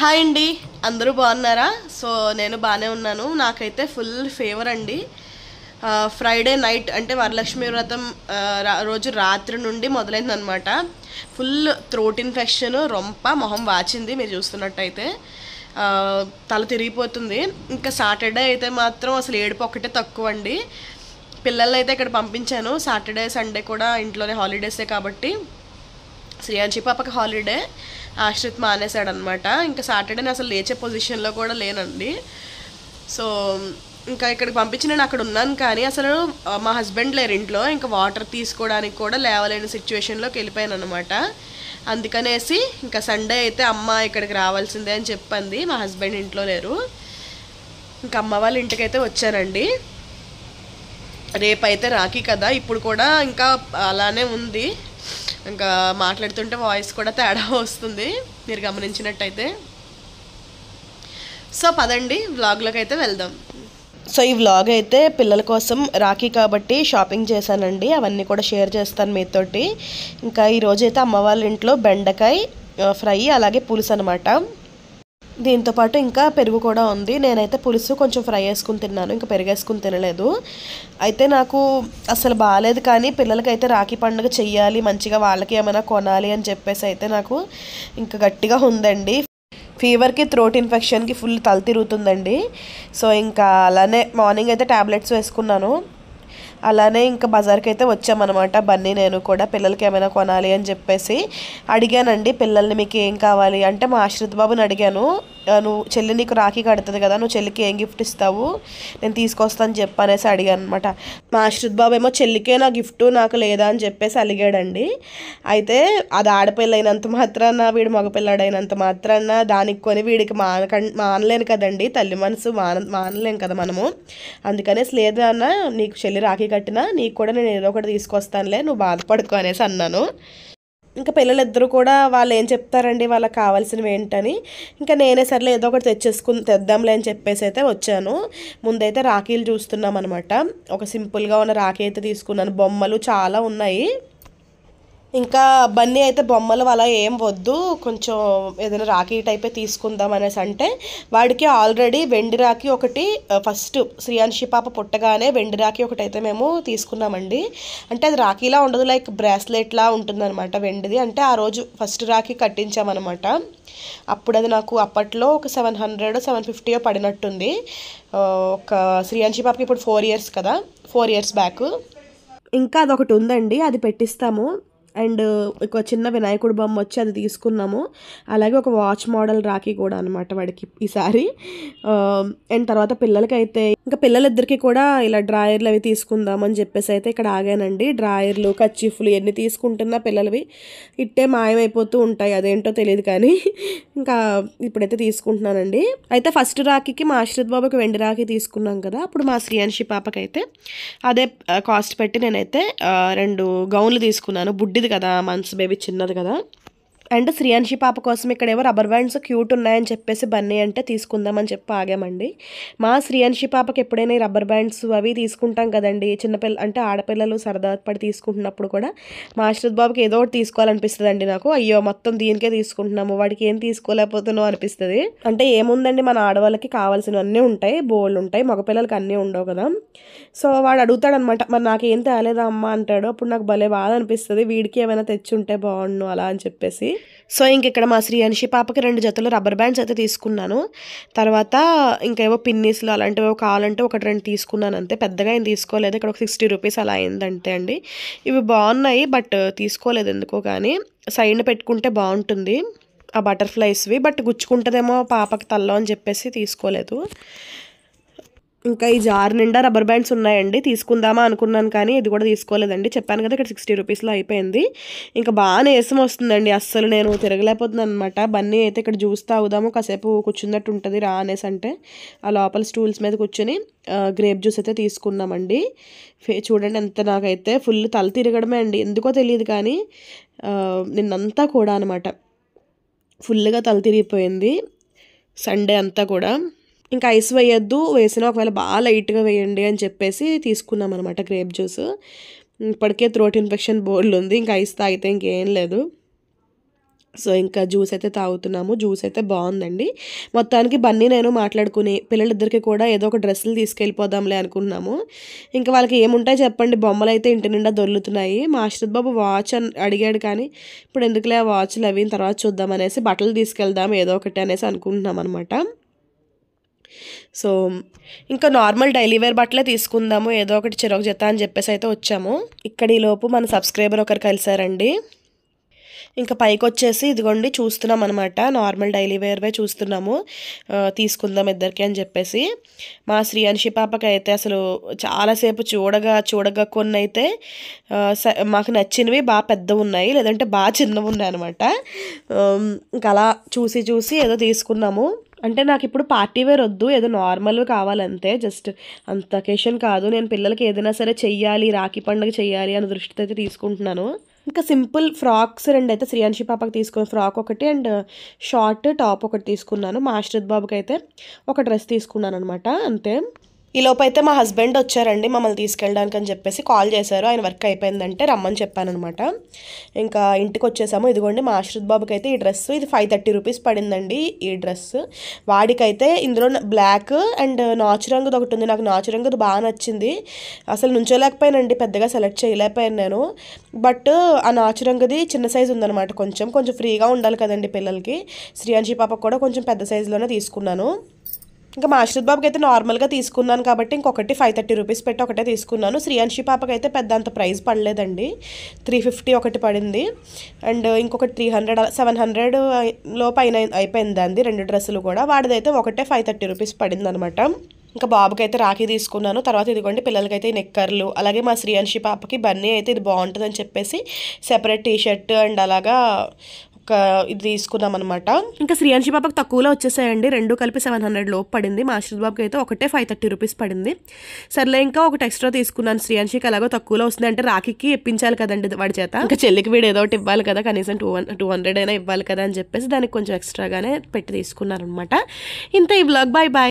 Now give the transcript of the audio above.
Hi అండి, అందరూ బాగున్నారా? సో నేను బాగానే ఉన్నాను. నాకైతే ఫుల్ ఫీవర్ అండి. ఫ్రైడే నైట్ అంటే వరలక్ష్మి వ్రతం రోజు రాత్రి నుండి మొదలైందనమాట. ఫుల్ థ్రోట్ ఇన్ఫెక్షన్, రొంప, మొహం వాచింది. మీరు చూస్తున్నట్టయితే తల తిరిగిపోతుంది. ఇంకా సాటర్డే అయితే మాత్రం అసలు ఏడుపు ఒక్కటే తక్కువ అండి. పిల్లల్ని అయితే ఇక్కడ పంపించాను. సాటర్డే సండే కూడా ఇంట్లోనే హాలిడేసే కాబట్టి శ్రీయాంశి పాపకి హాలిడే, ఆశ్రిత్ మానేశాడనమాట. ఇంకా సాటర్డే అసలు లేచే పొజిషన్లో కూడా లేనండి. సో ఇంకా ఇక్కడికి పంపించి నేను అక్కడ ఉన్నాను, కానీ అసలు మా హస్బెండ్ లేరు ఇంట్లో. ఇంకా వాటర్ తీసుకోవడానికి కూడా లేవలేని సిచ్యువేషన్లోకి వెళ్ళిపోయాను అనమాట. అందుకనేసి ఇంకా సండే అయితే అమ్మ ఇక్కడికి రావాల్సిందే అని చెప్పింది. మా హస్బెండ్ ఇంట్లో లేరు. ఇంకా అమ్మ వాళ్ళ ఇంటికైతే వచ్చానండి. రేపైతే రాఖీ కదా, ఇప్పుడు కూడా ఇంకా అలానే ఉంది. ఇంకా మాట్లాడుతుంటే వాయిస్ కూడా తేడా వస్తుంది, మీరు గమనించినట్టయితే. సో పదండి వ్లాగ్లోకి అయితే వెళ్దాం. సో ఈ వ్లాగ్ అయితే పిల్లల కోసం రాఖీ కాబట్టి షాపింగ్ చేశానండి. అవన్నీ కూడా షేర్ చేస్తాను మీతోటి. ఇంకా ఈరోజు అయితే అమ్మ వాళ్ళ ఇంట్లో బెండకాయ ఫ్రై, అలాగే పులుసు అనమాట. దీంతోపాటు ఇంకా పెరుగు కూడా ఉంది. నేనైతే పులుసు కొంచెం ఫ్రై వేసుకుని తిన్నాను, ఇంకా పెరుగు వేసుకుని తినలేదు. అయితే నాకు అసలు బాగాలేదు, కానీ పిల్లలకైతే రాఖీ పండుగ చెయ్యాలి, మంచిగా వాళ్ళకి ఏమైనా కొనాలి అని చెప్పేసి అయితే నాకు ఇంకా గట్టిగా ఉందండి. ఫీవర్కి, థ్రోట్ ఇన్ఫెక్షన్కి ఫుల్ తల తిరుగుతుందండి. సో ఇంకా అలానే మార్నింగ్ అయితే ట్యాబ్లెట్స్ వేసుకున్నాను. అలానే ఇంకా బజార్కి అయితే వచ్చామన్నమాట. బన్నీ నేను కూడా పిల్లలకి ఏమైనా కొనాలి అని చెప్పేసి అడిగానండి పిల్లల్ని, మీకు ఏం కావాలి అంటే మా ఆశ్రిత్ బాబుని అడిగాను. నువ్వు చెల్లి నీకు రాఖీ కడుతుంది కదా, నువ్వు చెల్లికి ఏం గిఫ్ట్ ఇస్తావు, నేను తీసుకొస్తాను చెప్పనేసి అడిగాను అనమాట. మా ఆశ్రిత్ బాబు ఏమో చెల్లికే నా గిఫ్ట్ నాకు లేదా అని చెప్పేసి అలిగాడండి. అయితే అది ఆడపిల్ల అయినంత మాత్రాన, వీడు మగపిల్లాడైనంత మాత్రాన దానికి కొని వీడికి మానలేను కదండి. తల్లి మనసు మానలేం కదా మనము. అందుకనేసి లేదా అన్న, నీకు చెల్లి రాఖీ కట్టినా నీకు కూడా నేను ఏదో ఒకటి తీసుకొస్తానులే, నువ్వు బాధపడుకో అనేసి అన్నాను. ఇంకా పిల్లలిద్దరూ కూడా వాళ్ళు ఏం చెప్తారండి, వాళ్ళకి కావాల్సినవి ఏంటని. ఇంకా నేనే సర్లే ఏదో ఒకటి తెద్దాంలే అని చెప్పేసి అయితే వచ్చాను. ముందైతే రాఖీలు చూస్తున్నాం అనమాట. ఒక సింపుల్గా ఉన్న రాఖీ అయితే తీసుకున్నాను. బొమ్మలు చాలా ఉన్నాయి. ఇంకా బన్నీ అయితే బొమ్మలు అలా ఏం వద్దు, కొంచెం ఏదైనా రాఖీ టైపే తీసుకుందాం అనేసి అంటే, వాడికి ఆల్రెడీ వెండి రాఖీ ఒకటి ఫస్ట్ శ్రీయాంశి పాప పుట్టగానే వెండి రాఖీ ఒకటి అయితే మేము తీసుకున్నామండి. అంటే అది రాఖీలా ఉండదు, లైక్ బ్రాస్లెట్లా ఉంటుందన్నమాట వెండిది. అంటే ఆ రోజు ఫస్ట్ రాఖీ కట్టించామన్నమాట. అప్పుడు అది నాకు అప్పట్లో ఒక 700-750 పడినట్టుంది. ఒక శ్రీయాంశి పాపకి ఇప్పుడు 4 years కదా, 4 years బ్యాక్. ఇంకా అదొకటి ఉందండి, అది పెట్టిస్తాము. అండ్ ఒక చిన్న వినాయకుడు బొమ్మ వచ్చి అది తీసుకున్నాము. అలాగే ఒక వాచ్ మోడల్ రాఖీ కూడా అనమాట వాడికి ఈసారి. అండ్ తర్వాత పిల్లలకైతే ఇంకా పిల్లలిద్దరికి కూడా ఇలా డ్రాయర్లు అవి తీసుకుందామని చెప్పేసి అయితే ఇక్కడ ఆగానండి. డ్రాయర్లు, కర్చీఫ్లు ఎన్ని తీసుకుంటున్నా పిల్లలవి ఇట్టే మాయమైపోతూ ఉంటాయి, అదేంటో తెలియదు కానీ. ఇంకా ఇప్పుడైతే తీసుకుంటున్నానండి. అయితే ఫస్ట్ రాఖీకి మా ఆశ్రిత్ బాబుకి వెండి రాఖీ తీసుకున్నాం కదా, అప్పుడు మా శ్రీయాంశి పాపకైతే అదే కాస్ట్ పెట్టి నేనైతే 2 గౌన్లు తీసుకున్నాను. బుడ్డిది కదా, మంత్స్ బేబీ, చిన్నది కదా. అండ్ శ్రీయాంశి పాప కోసం ఇక్కడ ఏవో రబ్బర్ బ్యాండ్స్ క్యూట్ ఉన్నాయని చెప్పేసి బన్నీ అంటే తీసుకుందామని చెప్పి ఆగామండి. మా శ్రీయాంశి పాపకి ఎప్పుడైనా రబ్బర్ బ్యాండ్స్ అవి తీసుకుంటాం కదండి, చిన్నపిల్ల అంటే ఆడపిల్లలు సరదా పడి తీసుకుంటున్నప్పుడు కూడా మా ఆశ్రిత్ బాబుకి ఏదో ఒకటి తీసుకోవాలనిపిస్తుంది నాకు. అయ్యో మొత్తం దీనికే తీసుకుంటున్నాము, వాడికి ఏం తీసుకోలేకపోతున్నావు అనిపిస్తుంది. అంటే ఏముందండి, మన ఆడవాళ్ళకి కావాల్సినవన్నీ ఉంటాయి, బోళ్ళు ఉంటాయి, మగపిల్లలకి అన్నీ ఉండవు కదా. సో వాడు అడుగుతాడనమాట, మరి నాకేం తేలేదా అమ్మ అంటాడు. అప్పుడు నాకు భలే బాధ అనిపిస్తుంది, వీడికి ఏమైనా తెచ్చి ఉంటే బాగుండు అలా అని చెప్పేసి. సో ఇంక ఇక్కడ మా శ్రీయాంశి పాపకి 2 జతలు రబ్బర్ బ్యాండ్స్ అయితే తీసుకున్నాను. తర్వాత ఇంకేవో పిన్నీస్లు అలాంటివి కావాలంటే 1-2 తీసుకున్నాను అంతే. పెద్దగా ఏం తీసుకోలేదు. ఇక్కడ ఒక 60 రూపీస్ అలా అయిందంతే అండి. ఇవి బాగున్నాయి, బట్ తీసుకోలేదు ఎందుకో. కానీ సైడ్న పెట్టుకుంటే బాగుంటుంది ఆ బటర్ఫ్లైస్వి, బట్ గుచ్చుకుంటుందేమో పాపకి తల్లో అని చెప్పేసి తీసుకోలేదు. ఇంకా ఈ జార్ నిండా రబ్బర్ బ్యాండ్స్ ఉన్నాయండి, తీసుకుందామా అనుకున్నాను కానీ ఇది కూడా తీసుకోలేదండి. చెప్పాను కదా ఇక్కడ 60 రూపీస్లో అయిపోయింది. ఇంకా బాగా నీరసం వస్తుందండి, అస్సలు నేను తిరగలేకపోతున్నాను అనమాట. బన్నీ అయితే ఇక్కడ జ్యూస్ తాగుదాము, కాసేపు కూర్చున్నట్టు ఉంటుంది రా అనేసి అంటే ఆ లోపల స్టూల్స్ మీద కూర్చొని గ్రేప్ జ్యూస్ అయితే తీసుకున్నామండి. చూడండి ఎంత, నాకైతే ఫుల్ తల తిరగడమే అండి, ఎందుకో తెలియదు కానీ నిన్నంతా కూడా అనమాట ఫుల్గా తల తిరిగిపోయింది సండే అంతా కూడా. ఇంకా ఐస్ వేయొద్దు, వేసినా ఒకవేళ బాగా లైట్గా వేయండి అని చెప్పేసి తీసుకున్నాం అనమాట గ్రేప్ జ్యూస్. ఇప్పటికే థ్రోట్ ఇన్ఫెక్షన్ బోర్డులు ఉంది, ఇంకా ఐస్ తాగితే ఇంకేం లేదు. సో ఇంకా జ్యూస్ అయితే తాగుతున్నాము. జ్యూస్ అయితే బాగుందండి. మొత్తానికి బన్నీ నేను మాట్లాడుకుని పిల్లలిద్దరికి కూడా ఏదో ఒక డ్రెస్సులు తీసుకెళ్ళిపోదాంలే అనుకున్నాము. ఇంకా వాళ్ళకి ఏముంటాయి చెప్పండి, బొమ్మలు అయితే ఇంటి నిండా దొర్లుతున్నాయి. మా ఆశ్రిత్ బాబు వాచ్ అడిగాడు, కానీ ఇప్పుడు ఎందుకులే ఆ వాచ్లు అవి తర్వాత చూద్దాం అనేసి బట్టలు తీసుకెళ్దాం ఏదో ఒకటి అనేసి అనుకుంటున్నాం అనమాట. సో ఇంకా నార్మల్ డైలీ వేర్ బట్టలే తీసుకుందాము, ఏదో ఒకటి చెరొక జత అని చెప్పేసి అయితే వచ్చాము. ఇక్కడ ఈలోపు మన సబ్స్క్రైబర్ ఒకరు కలిసారండి. ఇంకా పైకి వచ్చేసి ఇదిగోండి చూస్తున్నాం అనమాట, నార్మల్ డైలీ వేర్వే చూస్తున్నాము, తీసుకుందాం ఇద్దరికి అని చెప్పేసి. మా శ్రీయాన్షి పాపకి అయితే అసలు చాలాసేపు చూడగా కొన్ని అయితే మాకు నచ్చినవి బాగా పెద్దవి ఉన్నాయి, లేదంటే బాగా చిన్నవి ఉన్నాయి అనమాట. ఇంకా అలా చూసి ఏదో తీసుకున్నాము. అంటే నాకు ఇప్పుడు పార్టీ వేర్ వద్దు, ఏదో నార్మల్ కావాలంతే, జస్ట్ అంత అకేషన్ కాదు. నేను పిల్లలకి ఏదైనా సరే చెయ్యాలి, రాఖీ పండుగ చెయ్యాలి అనే దృష్టితో అయితే తీసుకుంటున్నాను. ఇంకా సింపుల్ ఫ్రాక్స్ 2 అయితే శ్రీయాన్షి పాపకి తీసుకుని, ఫ్రాక్ ఒకటి అండ్ షార్ట్ టాప్ ఒకటి తీసుకున్నాను. మా ఆశ్రిత్ బాబుకి అయితే ఒక డ్రెస్ తీసుకున్నాను అనమాట, అంతే. ఈ లోపు అయితే మా హస్బెండ్ వచ్చారండి మమ్మల్ని తీసుకెళ్ళడానికి అని చెప్పేసి కాల్ చేశారు. ఆయన వర్క్ అయిపోయిందంటే రమ్మని చెప్పానమాట. ఇంకా ఇంటికి వచ్చేసాము. ఇదిగోండి మా ఆశ్రిత్ బాబుకి అయితే ఈ డ్రెస్, ఇది 530 రూపీస్ పడిందండి ఈ డ్రెస్. వాడికైతే ఇందులో బ్లాక్ అండ్ నాచు రంగుది ఒకటి ఉంది, నాకు నాచు రంగుది బాగా నచ్చింది. అసలు నుంచోలేకపోయానండి, పెద్దగా సెలెక్ట్ చేయలేకపోయాను నేను. బట్ ఆ నాచు రంగుది చిన్న సైజు ఉందన్నమాట, కొంచెం ఫ్రీగా ఉండాలి కదండి పిల్లలకి. శ్రీయాన్షి పాపకు కూడా కొంచెం పెద్ద సైజులోనే తీసుకున్నాను. ఇంకా మా ఆశ్రిత్ బాబుకి అయితే నార్మల్గా తీసుకున్నాను కాబట్టి ఇంకొకటి 530 రూపీస్ పెట్టి ఒకటే తీసుకున్నాను. శ్రీయాన్షి పాపకి అయితే పెద్ద అంత ప్రైస్ పడలేదండి, 350 ఒకటి పడింది. అండ్ ఇంకొకటి 300 700 లోపు అయిపోయింది దాన్ని 2 డ్రెస్సులు కూడా. వాడిదైతే ఒకటే 530 రూపీస్ పడింది అనమాట. ఇంకా బాబుకి అయితే రాఖీ తీసుకున్నాను. తర్వాత ఇదిగోండి పిల్లలకైతే నెక్కర్లు, అలాగే మా శ్రీయాన్షి పాపకి బన్నీ అయితే ఇది బాగుంటుందని చెప్పేసి సెపరేట్ టీషర్ట్ అండ్ అలాగా ఇది తీసుకున్నాం అనమాట. ఇంకా శ్రీయాన్షి పాపకి తక్కువలో వచ్చేసాయండి, 2 కలిపి 700 లోపు పడింది. మా ఆశ్రిత్ బాబుకి అయితే ఒకటే 530 రూపీస్ పడింది. సర్లే ఇంకా ఒకటి ఎక్స్ట్రా తీసుకున్నాను, శ్రీయాన్షికి ఎలాగో తక్కువలో వస్తుంది అంటే రాఖీకి ఇప్పించాలి కదండి వాడి చేత. ఇంకా చెల్లికి వీడు ఏదో ఒకటి ఇవ్వాలి కదా, కనీసం 200 అయినా ఇవ్వాలి కదా అని చెప్పేసి దానికి కొంచెం ఎక్స్ట్రాగానే పెట్టి తీసుకున్నాను అనమాట. ఇంత ఈ వ్లాగ్. Bye bye.